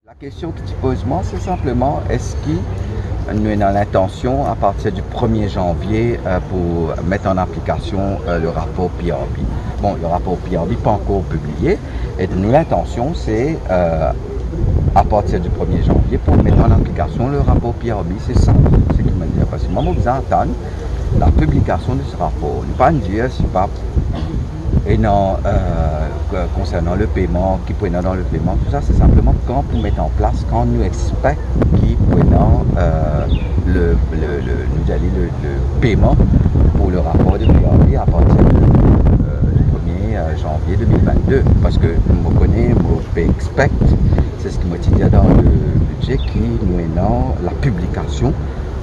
La question que tu poses, moi, c'est simplement, est-ce que nous avons l'intention, à partir du 1er janvier, pour mettre en application le rapport PRB. Bon, le rapport PRB n'est pas encore publié, et nous, l'intention, c'est, à partir du 1er janvier, pour mettre en application le rapport PRB. C'est ça, c'est ce qu'il m'a dit. Parce que moi, je vous entends la publication de ce rapport. Ne pas dire, c'est pas... Et non, concernant le paiement, qui prennent dans le paiement, tout ça, c'est simplement quand vous mettez en place, quand nous expectons qui prennent le paiement pour le rapport de PRB à partir du 1er janvier 2022. Parce que je connais, je expect, c'est ce qui m'a dit dans le budget, qui nous est dans la publication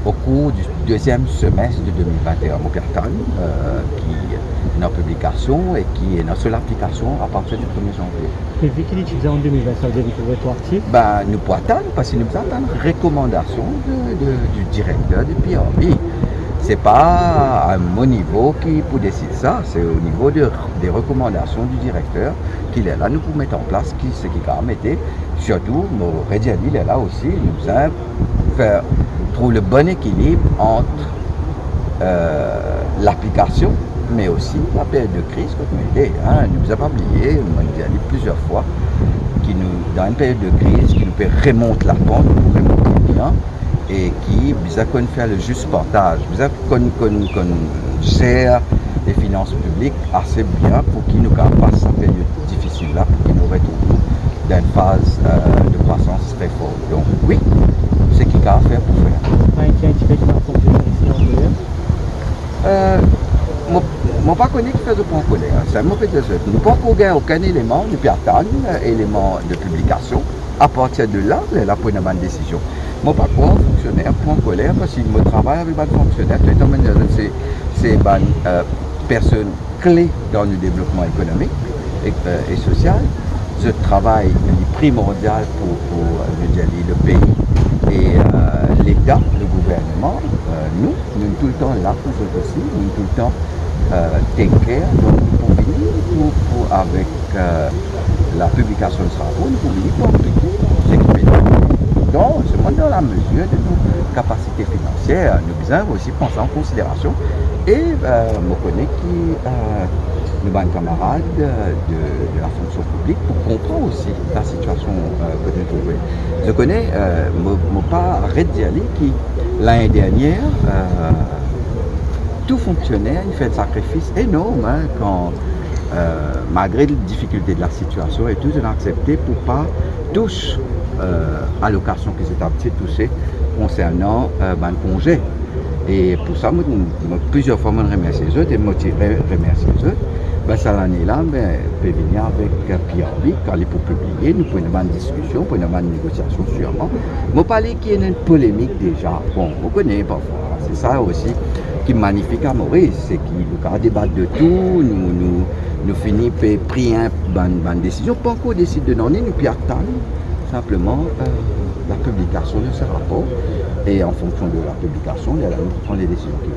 au cours du deuxième semestre de 2021. Mon père qui est en publication et qui est dans seule application à partir du 1er janvier. Et vu qu'il est utilisé en 2020, ça veut dire qu'il faut rétroactif? Nous pouvons attendre parce que nous attendons une recommandation du directeur du PRB. Ce n'est pas à mon niveau qui pour décider ça, c'est au niveau des recommandations du directeur qu'il est là. Nous pouvons mettre en place ce qui va mettre. Surtout, Rediali, il est là aussi, nous allons faire trouver le bon équilibre entre l'application, mais aussi la période de crise que nous avons. Nous n'avons pas oublié, on a dit plusieurs fois, dans une période de crise, qui nous peut remonter la pente, nous remonter bien, et qui besoin qu'on fait le juste partage, besoin qu'on gère les finances publiques assez bien pour qu'ils nous passent cette période difficile là, pour qu'ils nous retrouvent dans une phase de croissance très forte. Donc oui, c'est ce qu'il y a à faire pour faire. Je ne pas connais qui fait de point colère. C'est un mauvais dessus. Nous ne pouvons pas aucun élément, nous pouvons attendre élément de publication. À partir de là, là pour une bonne décision. Je ne pas quoi fonctionnaire, point colère, parce que je travaille avec des fonctionnaires. C'est des personnes clés dans le développement économique et social. Ce travail est primordial pour le pays et l'État, le gouvernement. Nous sommes tout le temps là pour ce aussi, nous sommes tout le temps take care, donc pour venir avec la publication de ce rapport, nous pouvons venir pour appliquer ce qui est donc, c'est dans la mesure de nos capacités financières, nous devons aussi prendre en considération et je connais qui nous sommes camarades de la fonction publique pour comprendre aussi la situation que nous trouvons. Je connais, mon pas Rediali qui l'année dernière, tout fonctionnaire, il fait un sacrifice énorme quand, malgré les difficultés de la situation et tout, ils ont accepté pour pas toucher allocation qu'ils étaient touchés concernant le congé. Et pour ça, plusieurs fois, je remercie eux et je remercie eux. Cette année-là, je peux venir avec PRB, quand il est pour publier, nous pouvons avoir une discussion, pour une négociation sûrement. Je parle qu'il y a une polémique déjà. Bon, on connaît parfois. C'est ça aussi qui est magnifique à Maurice, c'est qu'il y a débat de tout, nous finissons par prendre une décision, pas encore décider de donner, nous puis attendre simplement la publication de ce rapport. Et en fonction de la publication, il y a là, nous prenons les décisions qui vont.